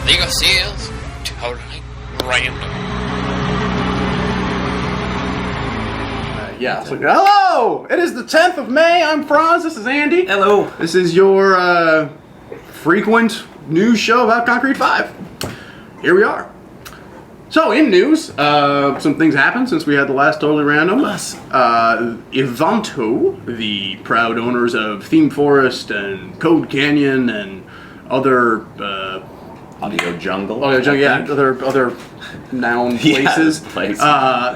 Legal seals, totally random. Yeah. So, hello! It is the 10th of May. I'm Franz. This is Andy. Hello. This is your frequent news show about concrete5. Here we are. So, in news, some things happened since we had the last Totally Random. Yes. Ivanto, the proud owners of Theme Forest and Code Canyon and other Audio Jungle. Other noun places. Places.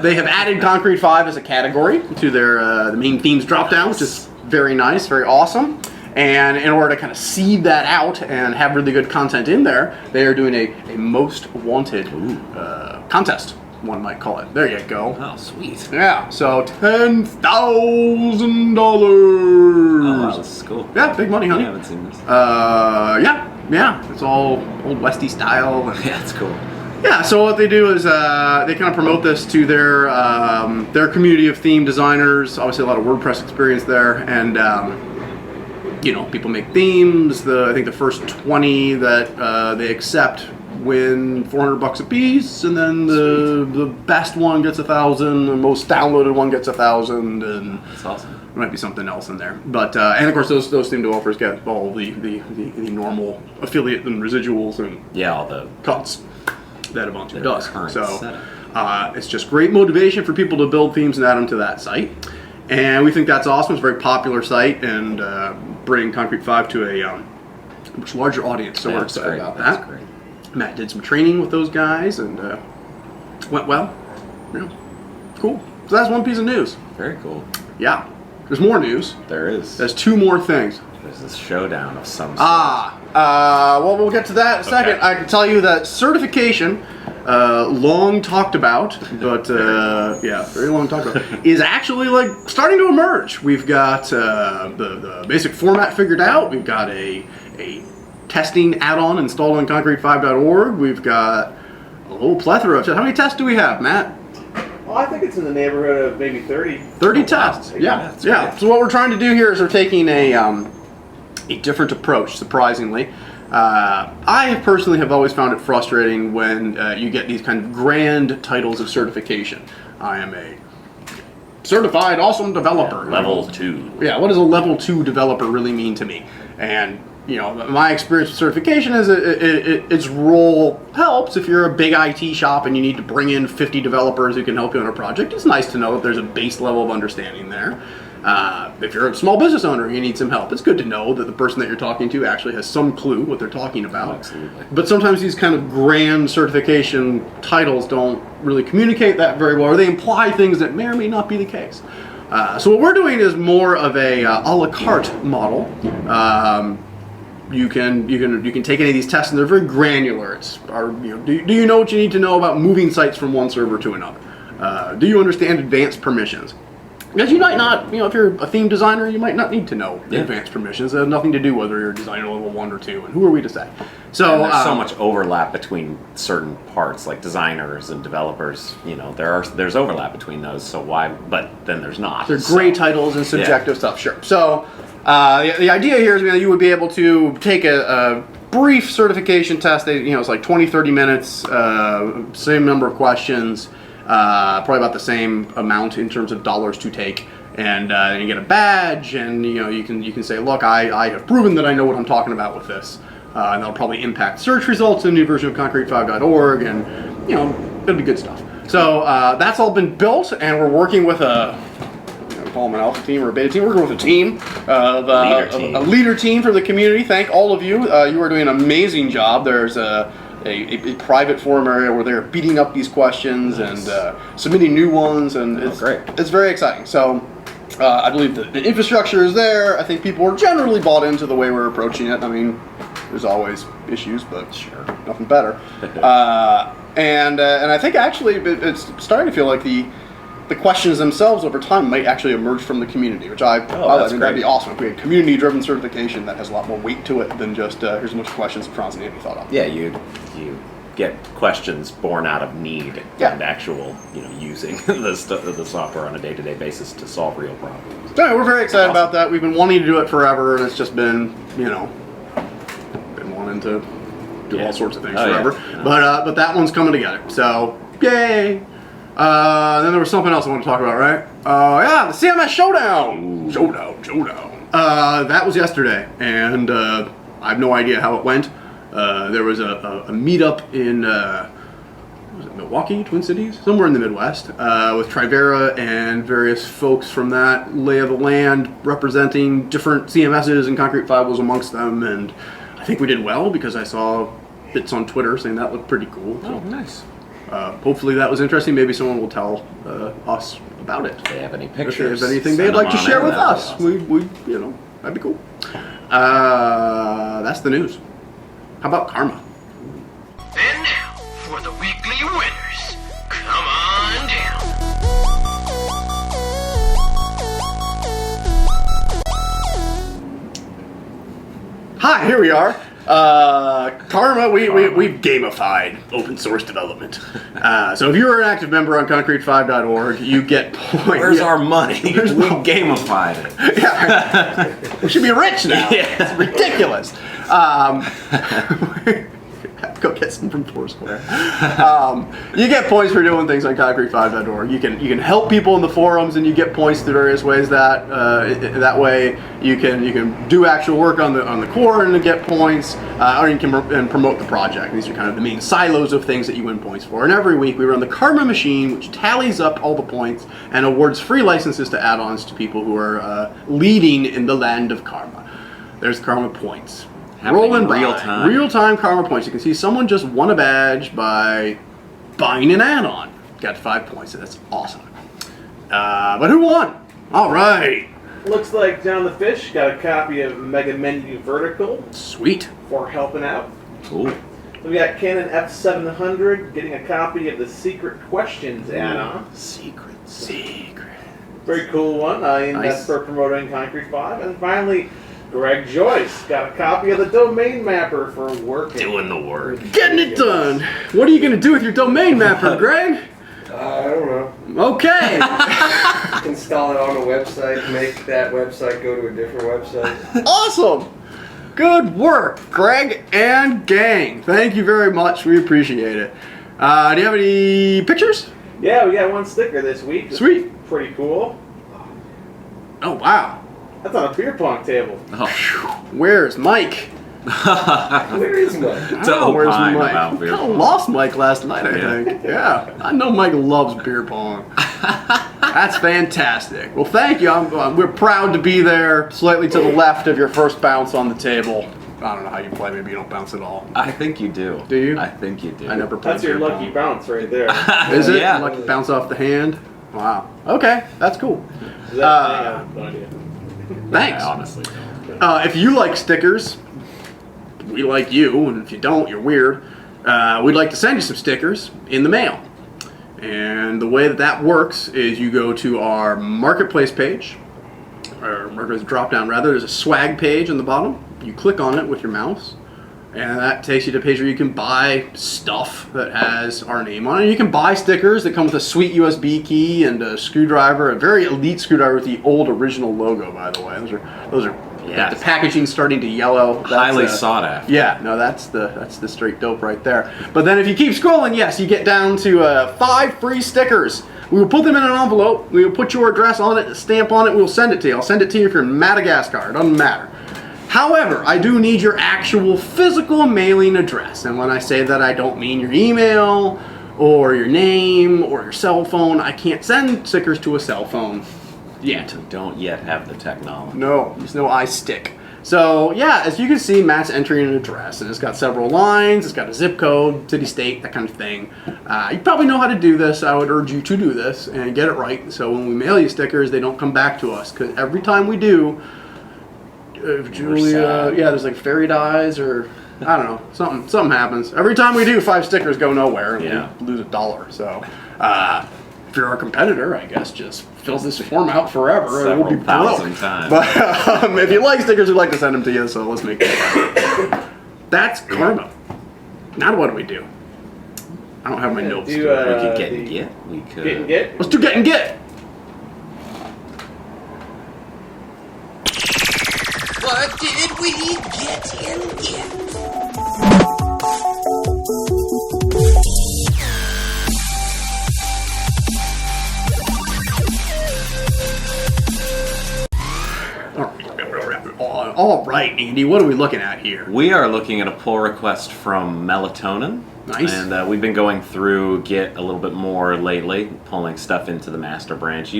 They have added concrete5 as a category to their the main themes dropdown, which is very nice, very awesome. And in order to kind of seed that out and have really good content in there, they are doing a most wanted contest, one might call it. There you go. Oh, sweet. Yeah, so $10,000. Oh, wow, this is cool. Yeah, big money, honey. I haven't seen this. Yeah, it's all old Westy style. Yeah, it's cool. Yeah, so what they do is they kind of promote this to their community of theme designers. Obviously, a lot of WordPress experience there, and people make themes. I think the first 20 that they accept win $400 a piece, and then the best one gets 1,000, the most downloaded one gets 1,000, and That's awesome. there might be something else in there. But and of course those theme developers get all the normal affiliate and residuals and All the cuts that Ubuntu Their does. current So setup. it's just great motivation for people to build themes and add them to that site. And we think that's awesome. It's a very popular site and bring concrete5 to a much larger audience. So we're excited about that. That's great. Matt did some training with those guys and went well. Cool. So that's one piece of news. Very cool. Yeah. There's more news. There is. There's two more things. There's this showdown of some sort. Well, we'll get to that in a second. Okay. I can tell you that certification, long talked about, but very long talked about, is actually starting to emerge. We've got the basic format figured out. We've got a testing add-on installed on concrete5.org. We've got a whole plethora of tests. How many tests do we have, Matt? Well, I think it's in the neighborhood of maybe 30. 30 tests. Yeah. that's great. So what we're trying to do here is we're taking a different approach, surprisingly. I personally have always found it frustrating when you get these kind of grand titles of certification. I am a certified awesome developer. Level 2. Yeah, what does a level 2 developer really mean to me? And my experience with certification is its role helps if you're a big IT shop and you need to bring in 50 developers who can help you on a project. It's nice to know that there's a base level of understanding there. If you're a small business owner and you need some help, it's good to know that the person that you're talking to actually has some clue what they're talking about. Absolutely. But sometimes these kind of grand certification titles don't really communicate that very well, or they imply things that may or may not be the case. So what we're doing is more of a la carte model. You can take any of these tests, and they're very granular. Do you know what you need to know about moving sites from one server to another? Do you understand advanced permissions? Because you might not, if you're a theme designer, you might not need to know advanced permissions. It has nothing to do whether you're a designer level 1 or 2, and who are we to say? So And there's so much overlap between certain parts, like designers and developers. There's overlap between those. So why? But then there's not. They're gray titles and subjective stuff, sure. So the idea here is you would be able to take a brief certification test. It's like 20, 30 minutes, same number of questions, probably about the same amount in terms of dollars to take. And you get a badge, and you can say, look, I have proven that I know what I'm talking about with this. And that'll probably impact search results in the new version of concrete5.org, and it'll be good stuff. So that's all been built, and we're working with call them an alpha team or a beta team. We're working with a team, a leader team for the community. Thank all of you. You are doing an amazing job. There's a private forum area where they're beating up these questions and submitting new ones, and it's great. It's very exciting. So I believe the infrastructure is there. I think people are generally bought into the way we're approaching it. I mean, there's always issues, but sure, nothing better. And I think actually it's starting to feel like the questions themselves over time might actually emerge from the community, which I think that'd be awesome. If we had community-driven certification that has a lot more weight to it than just here's a bunch of questions Franz and Andy thought of. Yeah, you get questions born out of need and actual, using the software on a day-to-day basis to solve real problems. So we're very excited about that. We've been wanting to do it forever, and it's just been, been wanting to do all sorts of things Oh, forever. yeah. But that one's coming together. So yay! Then there was something else I want to talk about, right? Yeah, the CMS Showdown. Ooh. Showdown. That was yesterday, and I have no idea how it went. There was a meetup in was it Milwaukee, Twin Cities, somewhere in the Midwest, with Trivera and various folks from that lay of the land representing different CMSs, and Concrete5 was amongst them. And I think we did well because I saw bits on Twitter saying that looked pretty cool. So, Oh, nice. hopefully that was interesting. Maybe someone will tell us about it. If they have any If pictures, there's anything send they'd like them to on share in, with that'd be us, awesome. we that'd be cool. That's the news. How about karma? And now, for the weekly winners. Come on down. Hi, here we are. Karma, we've gamified open source development. So if you're an active member on concrete5.org, you get points. Where's our money? We Where's my- gamified it. Yeah, we should be rich now. Yeah. It's ridiculous. Go get some from Foursquare. You get points for doing things on concrete5.org. You can help people in the forums, and you get points through various ways. That way you can do actual work on the core and get points, or you can promote the project. These are kind of the main silos of things that you win points for. And every week we run the Karma machine, which tallies up all the points and awards free licenses to add-ons to people who are leading in the land of Karma. There's Karma points. Happening Rolling in by. real time. Real-time Karma points. You can see someone just won a badge by buying an add-on. Got 5 points. That's awesome. But who won? All right. Looks like John the Fish got a copy of Mega Menu Vertical Sweet. for helping out. Cool. We got Canon F700 getting a copy of the Secret Questions add-on. Secret. Very cool one. And Nice. that's for promoting Concrete5. And finally, Greg Joyce got a copy of the Domain Mapper for working. Doing the work. Getting it done. What are you going to do with your domain mapper, Greg? I don't know. Okay. Install it on a website, make that website go to a different website. Awesome. Good work, Greg and gang. Thank you very much. We appreciate it. Do you have any pictures? Yeah, we got one sticker this week. It's Sweet. pretty cool. Oh, wow. That's on a beer pong table. Oh. Where's Mike? Where is Mike? I don't know where's opine Mike. about beer I pong. lost Mike last night, I Yeah. think. Yeah. I know Mike loves beer pong. That's fantastic. Well, thank you. We're proud to be there, slightly to the left of your first bounce on the table. I don't know how you play. Maybe you don't bounce at all. I think you do. Do you? I think you do. I never played That's your beer lucky pong. bounce right there. Is it? Yeah. Lucky bounce off the hand? Wow. Okay, that's cool. Is that I have no idea. Thanks. I honestly don't. If you like stickers, we like you, and if you don't, you're weird. We'd like to send you some stickers in the mail. And the way that works is you go to our marketplace page, or marketplace drop down rather. There's a swag page on the bottom. You click on it with your mouse, and that takes you to a page where you can buy stuff that has our name on it. You can buy stickers that come with a sweet USB key and a screwdriver, a very elite screwdriver with the old original logo, by the way. Those are Yes. the packaging's starting to yellow. That's, Highly sought after. yeah, no, that's the straight dope right there. But then if you keep scrolling, yes, you get down to 5 free stickers. We will put them in an envelope. We will put your address on it, a stamp on it. We'll send it to you. I'll send it to you if you're in Madagascar. It doesn't matter. However, I do need your actual physical mailing address. And when I say that, I don't mean your email or your name or your cell phone. I can't send stickers to a cell phone yet. We don't yet have the technology. No, there's no iStick. So yeah, as you can see, Matt's entering an address, and it's got several lines, it's got a zip code, city, state, that kind of thing. You probably know how to do this. I would urge you to do this and get it right, so when we mail you stickers, they don't come back to us, because every time we do, Julia, yeah, there's like fairy dies, or I don't know, something happens. Every time we do, 5 stickers go nowhere, and Yeah. we lose $1. So if you're our competitor, I guess just fill this form out forever, and we'll be Several broke. thousand times. But if you like stickers, we'd like to send them to you, so let's make that happen. That's karma. Now what do we do? I don't have my notes. Do, We could get the- and get. We could. Get and get? Let's do get and get. What did we get and get? Andy, what are we looking at here? We are looking at a pull request from Melatonin. Nice. And we've been going through Git a little bit more lately, pulling stuff into the master branch.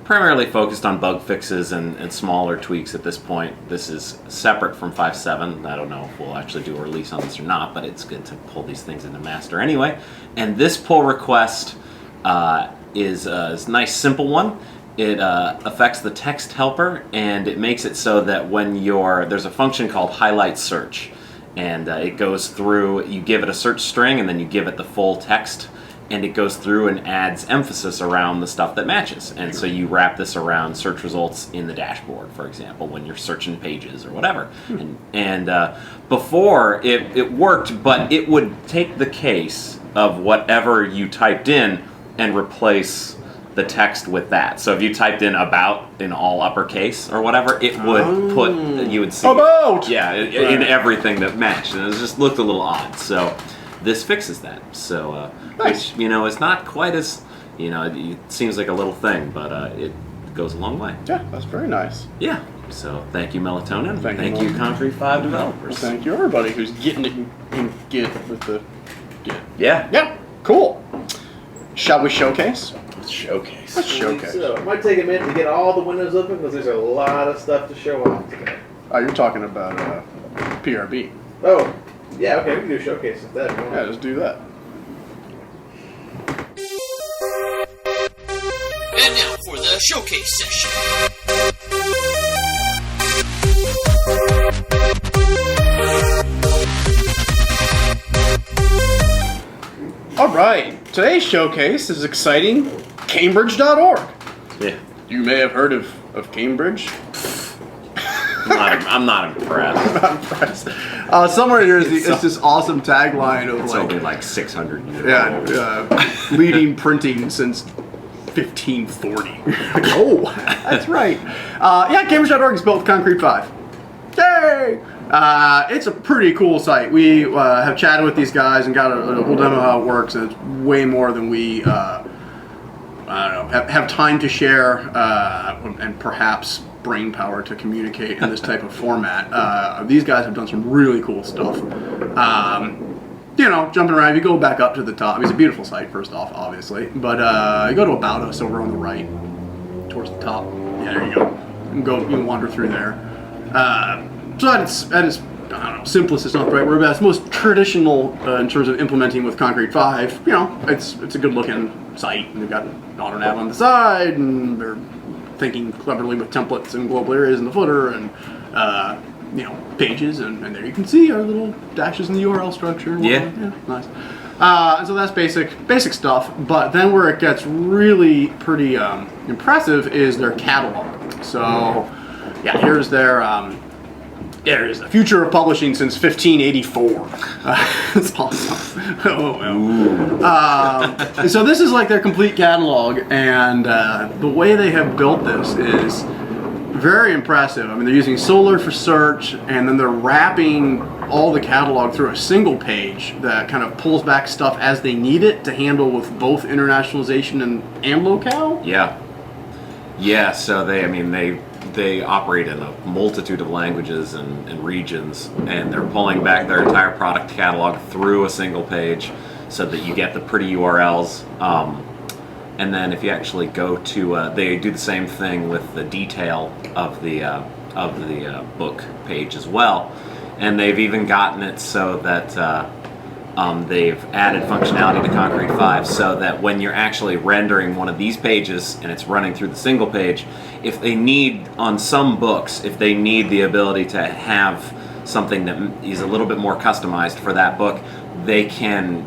Primarily focused on bug fixes and smaller tweaks at this point. This is separate from 5.7. I don't know if we'll actually do a release on this or not, but it's good to pull these things into master anyway. And this pull request is a nice simple one. It affects the text helper, and it makes it so that when there's a function called highlight search, and it goes through, you give it a search string and then you give it the full text, and it goes through and adds emphasis around the stuff that matches. And so you wrap this around search results in the dashboard, for example, when you're searching pages or whatever. And before, it worked, but it would take the case of whatever you typed in and replace the text with that. So if you typed in about in all uppercase or whatever, it would you would see about in everything that matched, and it just looked a little odd. So this fixes that. So nice. which it's not quite as it seems like a little thing, but it goes a long way. Yeah, that's very nice. Yeah. So thank you, Melatonin. Thank you, you, concrete5 developers. Thank you, everybody who's getting it in Git with the Git. Yeah. Yeah, cool. Shall we showcase? Showcase. Let's showcase. So it might take a minute to get all the windows open because there's a lot of stuff to show off today. Oh, you're talking about PRB. Oh, yeah, okay, we can do a showcase instead. If you want. Yeah, let's do that. And now for the showcase session. All right, today's showcase is exciting. CambridgeDorg. Yeah. You may have heard of Cambridge. I'm not impressed. I'm impressed. Somewhere here is this awesome tagline of It's only like 600 years old. leading printing since 1540. Oh, that's right. CambridgeDorg is built with concrete5. Yay! It's a pretty cool site. We have chatted with these guys and got a whole demo of how it works, and it's way more than we have time to share and perhaps brain power to communicate in this type of format. These guys have done some really cool stuff. Jumping around, if you go back up to the top, it's a beautiful site, first off, obviously, but you go to About Us over on the right, towards the top. Yeah, there you go. You can wander through there. So that is, I don't know, simplest is not the right word, but that's most traditional in terms of implementing with concrete5. It's a good looking site, and they've got auto nav on the side, and they're thinking cleverly with templates and global areas in the footer, and pages, and there you can see our little dashes in the URL structure. Yeah, nice. And so that's basic stuff, but then where it gets really pretty impressive is their catalog. So here's their there's the future of publishing since 1584. It's awesome. Oh well. So this is like their complete catalog, and the way they have built this is very impressive. I mean, they're using Solar for search, and then they're wrapping all the catalog through a single page that kind of pulls back stuff as they need it to handle with both internationalization and locale. Yeah. So they operate in a multitude of languages and regions, and they're pulling back their entire product catalog through a single page so that you get the pretty URLs. And then if you actually go to, they do the same thing with the detail of the book page as well. And they've even gotten it so that they've added functionality to concrete5 so that when you're actually rendering one of these pages and it's running through the single page, if they need, on some books, if they need the ability to have something that is a little bit more customized for that book, they can,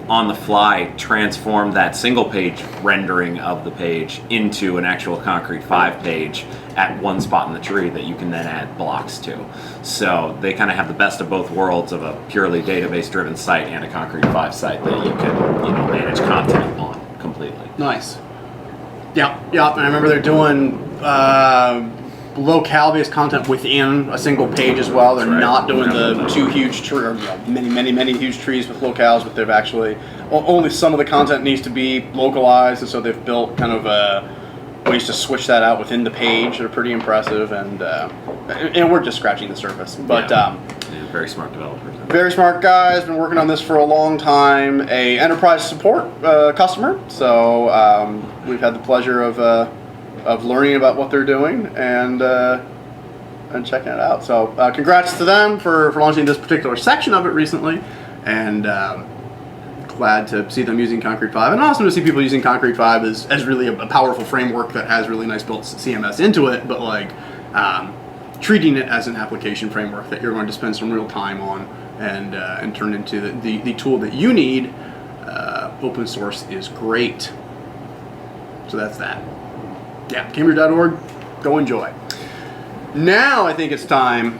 on the fly, transform that single page rendering of the page into an actual concrete5 page at one spot in the tree that you can then add blocks to. So they kind of have the best of both worlds of a purely database driven site and a concrete5 site that you can manage content on completely. Nice. Yeah, and I remember they're doing locale-based content within a single page as well. They're not doing the two huge trees, or many huge trees with locales, but they've actually only some of the content needs to be localized, and so they've built kind of ways to switch that out within the page that are pretty impressive, and we're just scratching the surface. But Yeah, very smart developers. very smart guys, been working on this for a long time. A enterprise support customer, so we've had the pleasure of learning about what they're doing and checking it out. So congrats to them for launching this particular section of it recently, and glad to see them using concrete5, and awesome to see people using concrete5 as really a powerful framework that has really nice built CMS into it, but like treating it as an application framework that you're going to spend some real time on and turn into the tool that you need. Open source is great. So that's that. Yeah, CambridgeDorg, go enjoy. Now I think it's time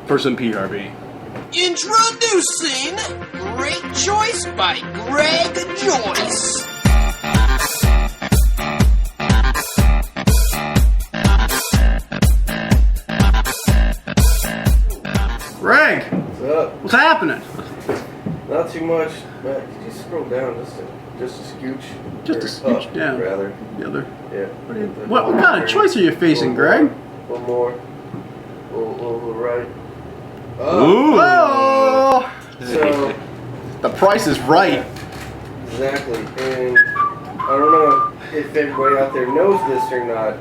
for some PRB. Introducing Great Choice by Greg Joyce. Greg, What's up? what's happening? Not too much. Matt, could you scroll down just a scooch? Just a Or scooch up, down. Rather. The other. Yeah. What kind of choice are you facing, Greg? One more. A little right. Ooh. Oh, So, the price is right. exactly. And I don't know if everybody out there knows this or not.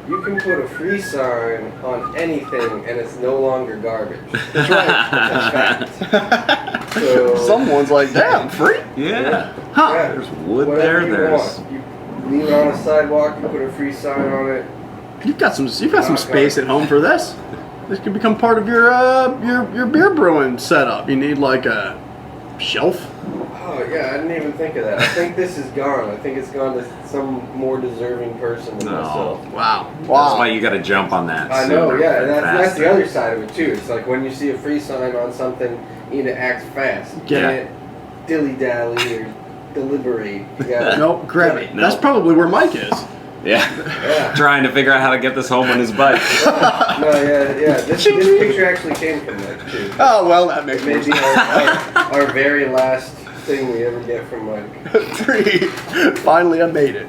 You can put a free sign on anything and it's no longer garbage. That's right. That's a fact. So, Someone's like, damn, free? Yeah. Huh. yeah, There's wood whatever there. you There's want. You leave it on a sidewalk, you put a free sign on it. You've got some space at home for this. This could become part of your beer brewing setup. You need like a shelf. Oh yeah, I didn't even think of that. I think this is gone. I think it's gone to some more deserving person than No. myself. Wow. That's why Wow. you got to jump on that. I know, sooner yeah, than and that's faster. the other side of it too. It's like when you see a free sign on something, you need to act fast. You Get can't dilly-dally or deliberate. You gotta Nope, grab it. No. That's probably where Mike is. Yeah. Yeah. Trying to figure out how to get this home on his bike. No, yeah. This picture actually came from that too. Oh, well, that makes more Maybe sense. our very last thing we ever get from Mike. 3. Finally, I made it.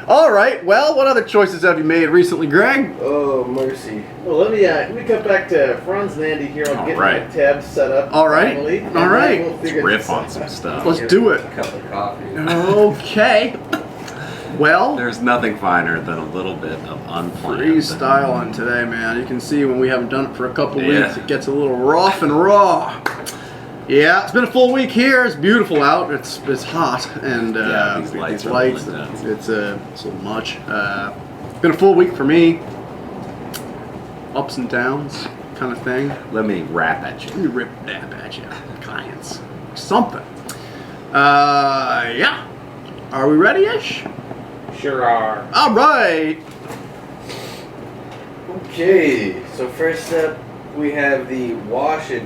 All right. Well, what other choices have you made recently, Greg? Oh, mercy. Well, let me cut back to Franz and Andy here. I'll All get right. my tabs set up. All right. Finally, All and right. then we'll figure Riff this on out. some stuff. Let's do it. A cup of coffee. Okay. Well, There's nothing finer than a little bit of unplanned. freestyling today, man. You can see when we haven't done it for a couple Yeah. weeks, it gets a little rough and raw. Yeah, it's been a full week here. It's beautiful out. It's hot, and Yeah, these lights are a little intense. it's a little much. It's been a full week for me. Ups and downs, kind of thing. Let me rap at you. Let me rip dab at you, clients. Something. Yeah. Are we ready-ish? Sure are. All right. Okay, so first up we have the Washed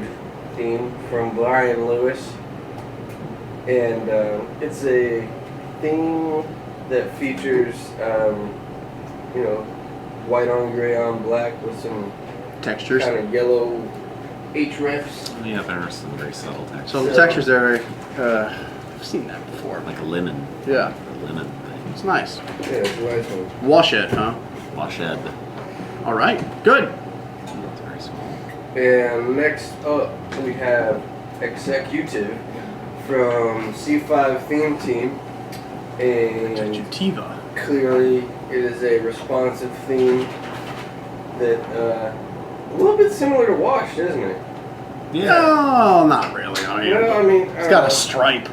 theme from Brian Lewis, and it's a theme that features, white on gray on black with some Textures. kind of yellow hrefs. Yeah, there are some very subtle textures. So the textures there, I've seen that before. Like a linen. Yeah, A linen thing. it's nice. Yeah, it's a nice one. Wash it, huh? Washed. All right, good. It's very small. And next up we have Executive from C5 Theme Team, and Adjectiva. clearly it is a responsive theme that a little bit similar to Washed, isn't it? No, not really. I mean, No, I mean it's got a stripe.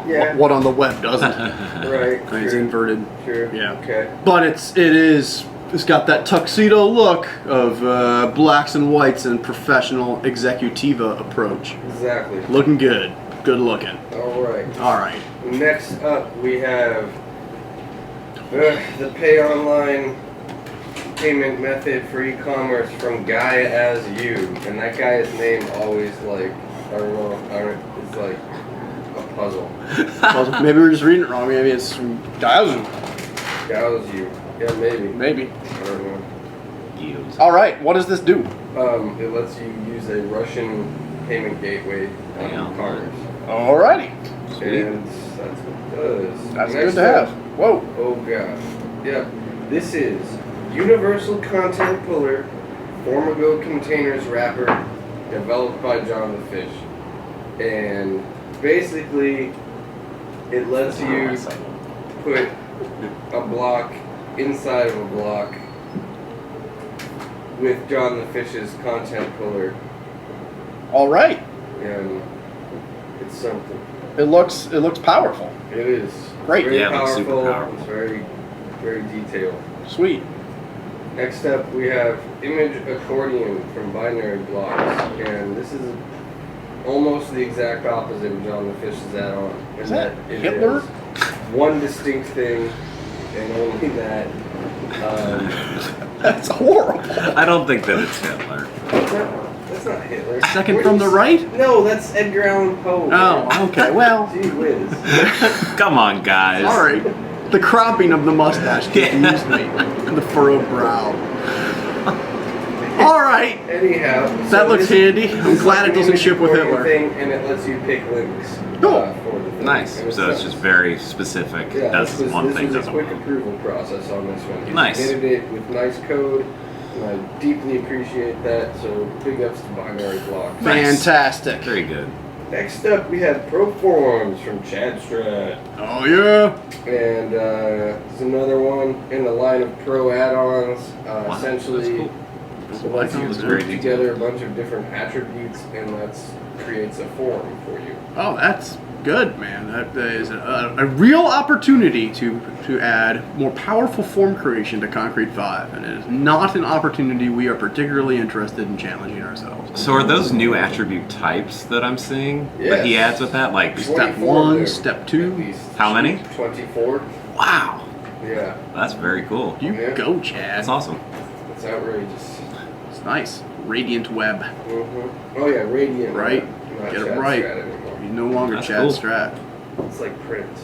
yeah, What on the web doesn't? right. I mean, it's Sure, inverted. sure. Yeah. Okay. But it's got that tuxedo look of blacks and whites and professional executiva approach. Exactly. Looking good. Good looking. All right. All right. Next up we have the pay online payment method for e-commerce from Guy As You, and that guy's name always like it's like a puzzle. Well, maybe we're just reading it wrong. Maybe it's from Diazoo. Guy As You, yeah, maybe. Maybe. I don't know. Use. All right. What does this do? It lets you use a Russian payment gateway on Yeah. e-commerce, Alrighty. and that's what it does. That's Next good to have. up, Whoa. Oh god. Yep. This is Universal Content Puller Formago Containers Wrapper, developed by John the Fish. And basically, it lets you put a block inside of a block with John the Fish's content puller, All right. and it's something. It looks powerful. It is. Great. Very Yeah, it looks super powerful. powerful. It's very, very detailed. Sweet. Next up, we have Image Accordion from Binary Blocks, and this is almost the exact opposite of John the Fish's add-on. Is in that it Hitler? has one distinct thing, and only that. That's horrible. I don't think that it's Hitler. That's not Hitler. Second Where from do the you- right? No, that's Edgar Allan Poe. Oh, okay. Well, Gee whiz. Come on, guys. sorry. The cropping of the mustache confused me. The furrowed brow. All right. Anyhow, That looks handy. I'm this is glad like it doesn't an ship with accordion Hitler. Thing, and it lets you pick links. Cool. For the thing. Nice. And So it's just very specific. Yeah, Does one thing, this was doesn't a quick one. approval process on this one. He Nice. submitted it with nice code, and I deeply appreciate that. So big ups to Binary Blocks. Nice. Fantastic. Very good. Next up, we have Proforms from Chad Strat. Oh yeah. And it's another one in the line of pro add-ons. Wow, Essentially, that's So lets you That's group very together a bunch of different attributes, and creates a form for you. Oh, that's good, man. That is a real opportunity to add more powerful form creation to Concrete5, and it is not an opportunity we are particularly interested in challenging ourselves. So are those new attribute types that I'm seeing that he Yes. adds with that? Like, Step 24 one, there, step at two. least. how many? 24. Wow. Yeah, That's very cool. You Yeah. go, Chad. That's awesome. it's outrageous. It's nice. Radiant web. Oh yeah, Radiant. Right. Not Get it Chad right. Strat anymore. He's no longer That's Chad cool. Strat. It's like Prince.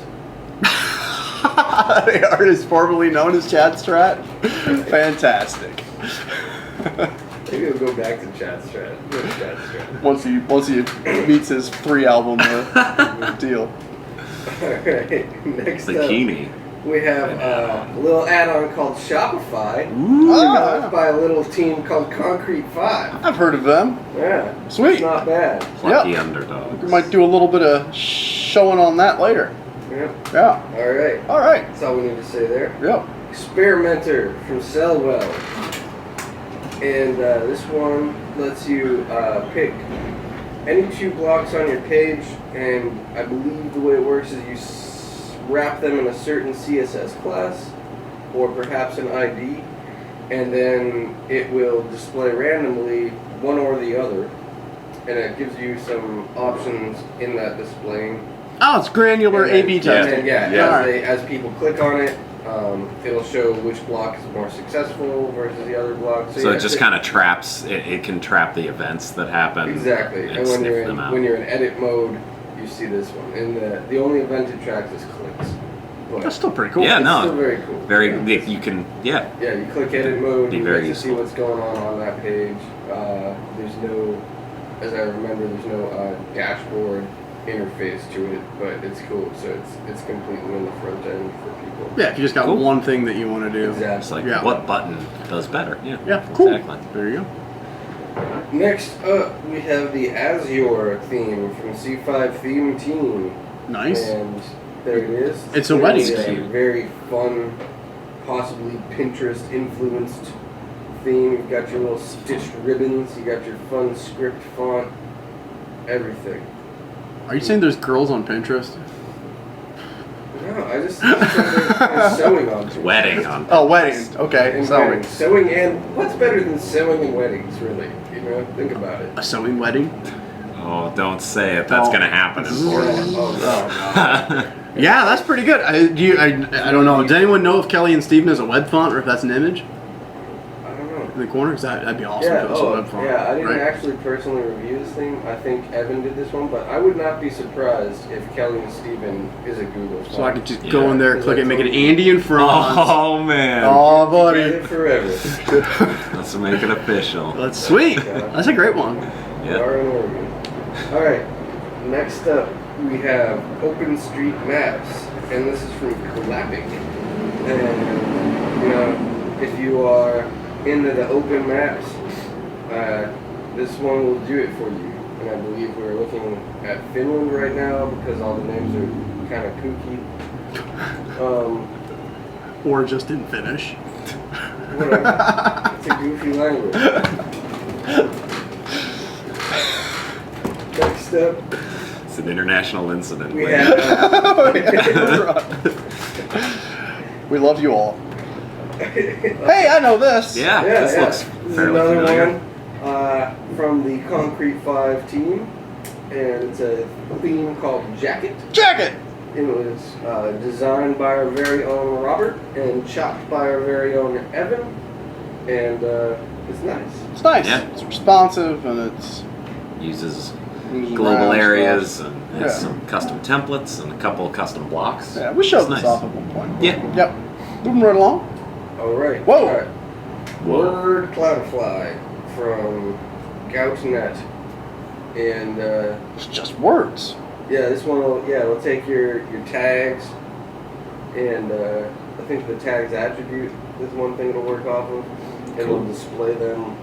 The artist formerly known as Chad Strat. Fantastic. Maybe we'll go back to Chad Strat. Where's Chad Strat? once he meets his 3-album deal. Alright, next up. Bikini. We have a little add-on called Shopify, Ah, developed by a little team called concrete5. I've heard of them. Yeah, Sweet. It's not bad. Lucky Yep. underdogs. We might do a little bit of showing on that later. Yep. Yeah. All right, All right. that's all we need to say there. Yep. Experimenter from Cellwell, and this one lets you pick any 2 blocks on your page, and I believe the way it works is you wrap them in a certain CSS class, or perhaps an ID, and then it will display randomly one or the other, and it gives you some options in that displaying. Oh, it's granular And then- A/B and testing. then, yeah, Yeah. as people click on it, it'll show which block is more successful versus the other block. So it just kind of traps, it can trap the events that happen. exactly. And And when sniff them out. when you're in edit mode, you see this one, and the only event it tracks is clicks. But That's still pretty cool. Yeah, it's no. still very cool. Very, Yeah. you can, yeah. Yeah, you click edit mode, Be you very get to see useful. what's going on that page. There's no, as I remember, there's no dashboard interface to it, but it's cool. So it's completely in the front end for people. Yeah, if you just got Cool. one thing that you want to do. It's Exactly. like, Yeah. what button does better? Yeah. Yeah, cool. Exactly. There you go. Next up, we have the Azure theme from C5 Theme Team. Nice. And there it is. It's a wedding It's theme. a very fun, possibly Pinterest influenced theme. You've got your little stitched ribbons, you got your fun script font, everything. Are you saying there's girls on Pinterest? No, I just there's sewing on it. Wedding on. Oh, wedding. Okay. And Sorry. weddings. Sewing, and what's better than sewing and weddings, really? You know, think about it. A sewing wedding? Oh, don't say it. That's Oh. gonna happen. in Florida. Oh, no. Yeah, that's pretty good. I don't know. Does anyone know if Kelly and Steven is a web font or if that's an image I don't know. in the corner? 'Cause that'd be awesome Yeah, if it was a web font. yeah, I didn't right? actually personally review this thing. I think Evan did this one, but I would not be surprised if Kelly and Steven is a Google font. So I could just Yeah. go in there, click it, make it Andy in front. Oh man. Oh, buddy. Together forever. Let's make it official. That's sweet. That's a great one. We Yeah. are in Oregon. Alright, next up we have OpenStreetMaps, and this is from Collappic. And you know, if you are into the open maps, this one will do it for you. And I believe we're looking at Finland right now because all the names are kind of kooky. Or just in Finnish. Whatever. It's a goofy language. Next up, It's an international incident. we Wade. have. We love you all. Hey, I know this. Yeah, this looks This is fairly another familiar. one from the concrete5 team, and it's a theme called Jacket. Jacket. It was designed by our very own Robert and chopped by our very own Evan, and it's nice. It's nice. Yeah. It's responsive and it's Uses moving global around areas stuff. and has Yeah. some custom templates and a couple of custom blocks. Yeah, we showed It's this nice. off at one point. Yeah. Yep. Moving right along. All right. Whoa. All right. Whoa. Word Platter Fly from Goutnet, and It's just words. yeah, this one will it'll take your tags, and I think the tags attribute is one thing it'll work off of. It'll Cool. display them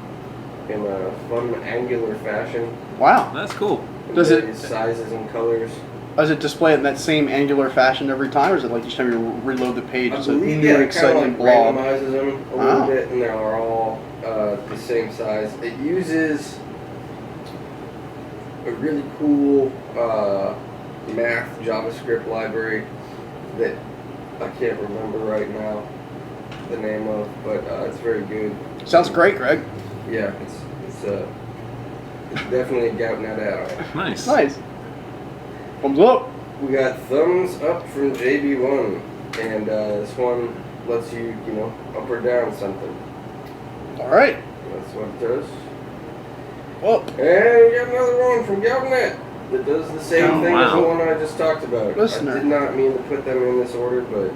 in a fun angular fashion. Wow. That's cool. Does it- Various sizes and colors? Does it display it in that same angular fashion every time, or is it like each time you reload the page, I it's a believe new it kind exciting of like blob? randomizes them a Wow. little bit, and they are all the same size. It uses a really cool math JavaScript library that I can't remember right now the name of, but it's very good. Sounds great, Greg. Yeah, it's definitely a Goutnet add-on. Nice. Nice. Thumbs up. We got thumbs up from JB1, and this one lets you, up or down something. All right. That's what it does. Well, And we got another one from Goutnet that does the same Oh, thing as the wow. one I just talked about. Listener. I did not mean to put them in this order, but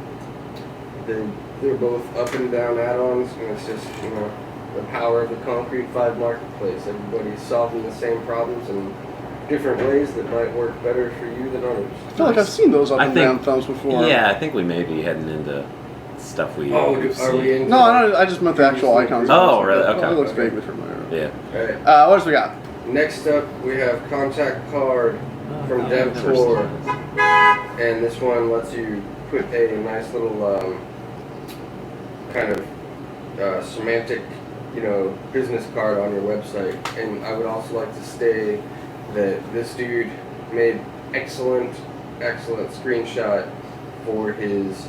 they're both up and down add-ons, and it's just, the power of the concrete5 marketplace. Everybody's solving the same problems in different ways that might work better for you than others. I feel like I've seen those up I and think- down thumbs before. Yeah, I think we may be heading into stuff we. Oh, we've are we seen. in? No, I just meant the actual icons. Oh, really? Okay. It looks vaguely familiar. Yeah. Alright. What else we got? Next up, we have Contact Card from Oh, I've never DevTor, seen this. and this one lets you put a nice little kind of semantic, business card on your website. And I would also like to say that this dude made excellent screenshot for his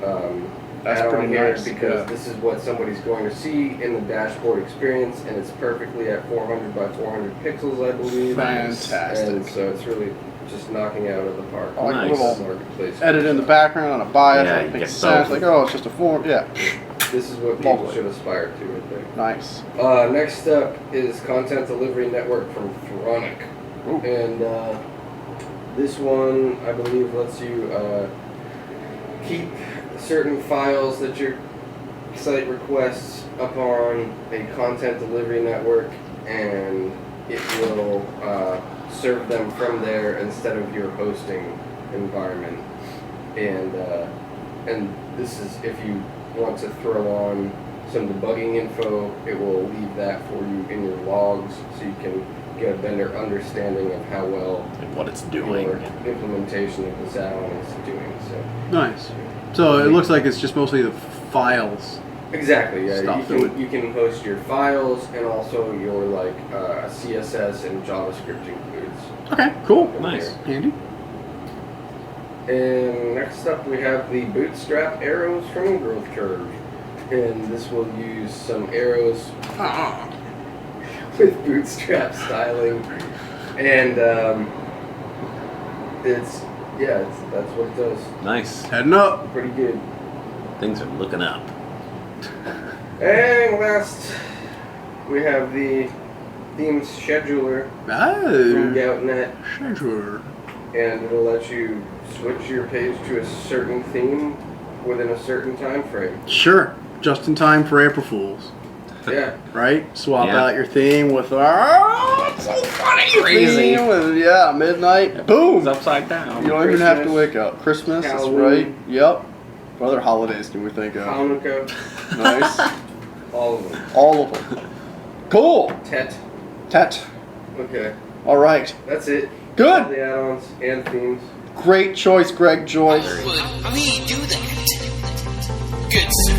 That's add-on pretty here nice, because yeah. this is what somebody's going to see in the dashboard experience, and it's perfectly at 400 by 400 pixels, I believe. Fantastic. And so it's really just knocking out of the park. I like Nice. a little Marketplace. edit in the background on a bias. Yeah, Like, you makes get sense. both. Like, oh, it's just a form. Yeah. This is what people Lovely. should aspire to, I think. Nice. Next up is Content Delivery Network from Thronic. Ooh. And this one, I believe, lets you keep certain files that your site requests up on a content delivery network, and it will serve them from there instead of your hosting environment. And this is if you want to throw on some debugging info, it will leave that for you in your logs so you can get a better understanding of how well And what it's doing. your implementation of this add-on is doing. So Nice. So it looks like it's just mostly the files. exactly, yeah. Stuff You that can, you can host your files and also your CSS and JavaScript includes. Okay, cool. in Nice. here. Handy. And next up we have the Bootstrap Arrows from Growth Curve. And this will use some arrows with Bootstrap styling. And that's what it does. Nice. Heading up. Pretty good. Things are looking up. And last we have the Themes Scheduler from Oh, Goutnet. sure. And it'll let you switch your page to a certain theme within a certain time frame. Sure. Just in time for April Fools. Yeah. Right? Swap Yeah. out your theme with it's so funny Crazy. theme with, midnight. It's Boom! upside down. You don't even have to Christmas, wake up. Christmas, that's Halloween. right. Yep. What other holidays can we think of? Hanukkah, Nice. all of them. All of them. Cool. Tet. Tet. Okay, All right. that's it. Good. All the add-ons and themes. Great choice, Greg Joyce. Would we do that? Good sir.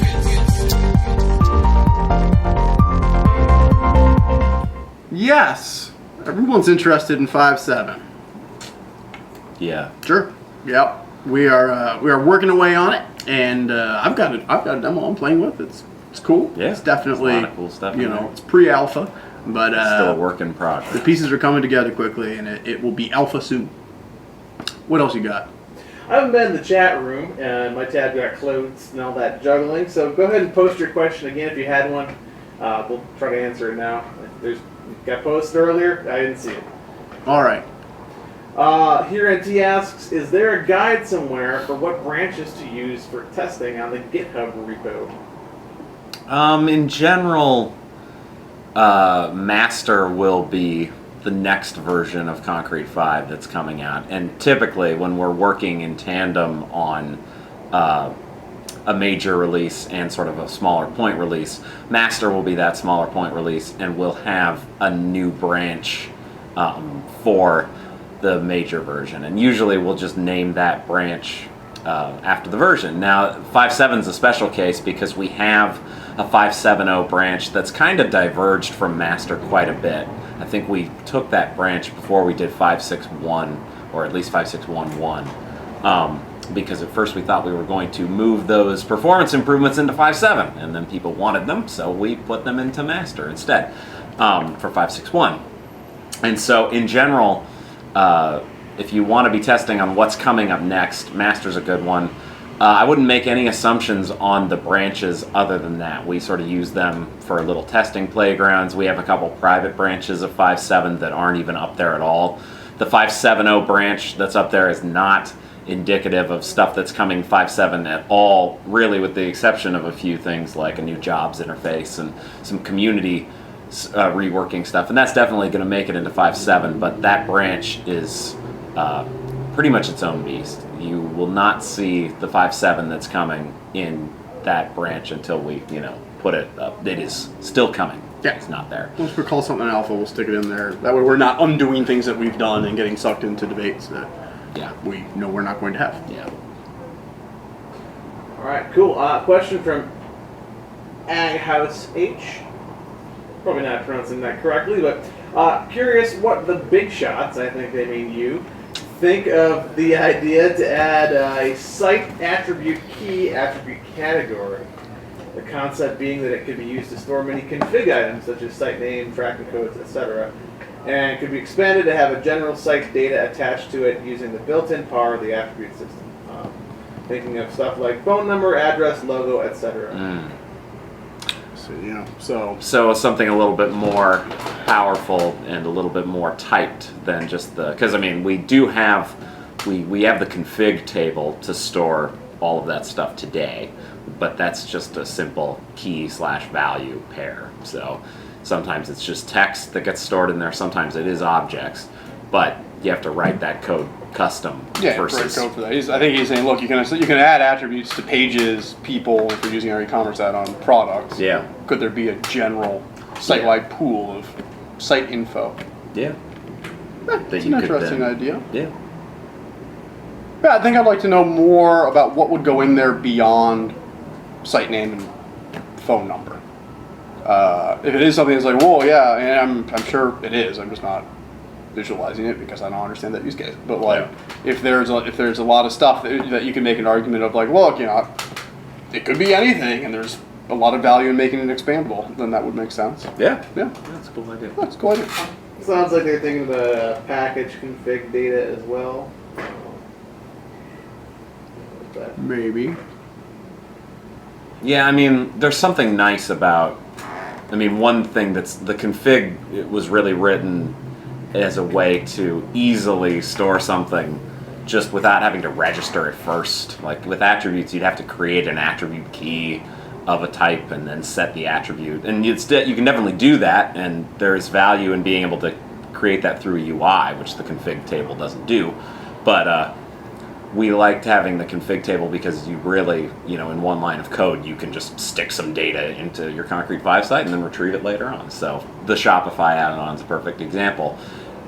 Yes. Everyone's interested in 5.7. Yeah. Sure. Yep. We are working away on it, and I've got a demo I'm playing with. It's cool. Yeah. It's definitely There's a lot of cool stuff in there. it's pre-alpha, but Still a work in the progress. pieces are coming together quickly, and it will be alpha soon. What else you got? I haven't been in the chat room, and my tab got closed and all that juggling. So go ahead and post your question again if you had one. We'll try to answer it now. It got posted earlier. I didn't see it. All right. Here NT asks, is there a guide somewhere for what branches to use for testing on the GitHub repo? In general, Master will be the next version of concrete5 that's coming out. And typically, when we're working in tandem on a major release and sort of a smaller point release, Master will be that smaller point release, and we'll have a new branch for the major version. And usually we'll just name that branch after the version. Now, 5.7 is a special case because we have a 5.7.0 branch that's kind of diverged from Master quite a bit. I think we took that branch before we did 5.6.1, or at least 5.6.1.1. Because at first we thought we were going to move those performance improvements into 5.7, and then people wanted them, so we put them into Master instead for 5.6.1. And so in general, if you want to be testing on what's coming up next, Master's a good one. I wouldn't make any assumptions on the branches other than that. We sort of use them for little testing playgrounds. We have a couple private branches of 5.7 that aren't even up there at all. The 5.7.0 branch that's up there is not indicative of stuff that's coming 5.7 at all, really, with the exception of a few things like a new jobs interface and some community reworking stuff, and that's definitely going to make it into 5.7, but that branch is pretty much its own beast. You will not see the 5.7 that's coming in that branch until we, put it up. It is still coming. Yeah. It's not there. Once we call something alpha, we'll stick it in there. That way we're not undoing things that we've done and getting sucked into debates that we know we're not going to have. Yeah. All right, cool. Question from Aghouse H. Probably not pronouncing that correctly, but curious what the big shots, I think they mean you, think of the idea to add a site attribute key attribute category. The concept being that it could be used to store many config items such as site name, tracking codes, etc. And it could be expanded to have a general site data attached to it using the built-in power of the attribute system. Thinking of stuff like phone number, address, logo, etc. So something a little bit more powerful and a little bit more typed than just because we do have we have the config table to store all of that stuff today, but that's just a simple key/value pair. So sometimes it's just text that gets stored in there, sometimes it is objects, but you have to write that code custom versus code for that. I think he's saying, look, you can add attributes to pages, people, if you're using our e-commerce add-on products. Yeah. Could there be a general site-wide pool of site info? Yeah. That's an interesting idea. Yeah. Yeah, I think I'd like to know more about what would go in there beyond site name and phone number. If it is something that's like, whoa, yeah, and I'm sure it is. I'm just not visualizing it because I don't understand that use case. But if there's a lot of stuff that you can make an argument of, like, look, it could be anything, and there's a lot of value in making it expandable, then that would make sense. Yeah. Yeah. That's a cool idea. That's a cool idea. Sounds like they're thinking about package config data as well. Maybe. Yeah, there's something nice about, one thing that's the config, it was really written as a way to easily store something just without having to register it first. Like with attributes, you'd have to create an attribute key of a type and then set the attribute. And you can definitely do that, and there's value in being able to create that through a UI, which the config table doesn't do. But we liked having the config table because you really, in one line of code, you can just stick some data into your concrete5 site and then retrieve it later on. So the Shopify add-on is a perfect example.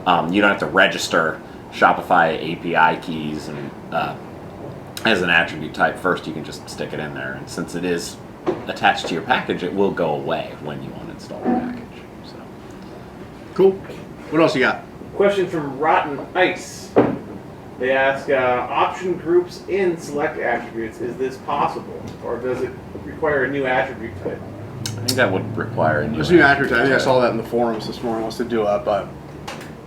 You don't have to register Shopify API keys and as an attribute type first. You can just stick it in there, and since it is attached to your package, it will go away when you uninstall the package. So Cool. What else you got? Question from Rotten Ice. They ask, option groups in select attributes, is this possible? Or does it require a new attribute type? I think that would require a new There's a new attribute. I think I saw that in the forums this morning. I was to do a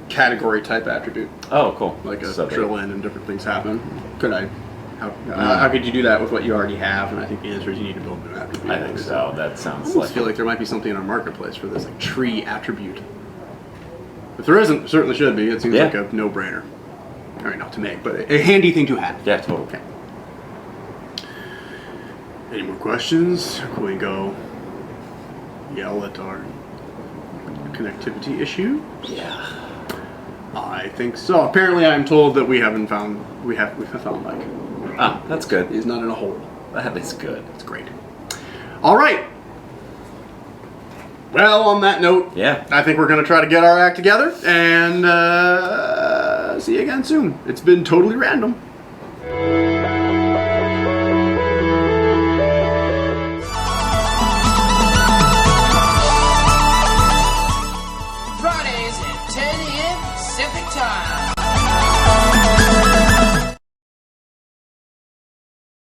category type attribute, Oh, cool. like a So they- drill in and different things happen. How could you do that with what you already have? And I think the answer is you need to build a new attribute. I think so. That I sounds almost like feel like there might be something in our marketplace for this, like tree attribute. If there isn't, certainly should be. It seems Yeah. like a no-brainer. All right, not to make, but a handy thing to have. yeah, totally. Okay. Any more questions? Can we go yell at our connectivity issue? Yeah. I think so. Apparently, I'm told that we have found Mike. Oh, that's good. He's not in a hole. That is good. That's great. All right. Well, on that note, Yeah. I think we're going to try to get our act together and see you again soon. It's been totally random.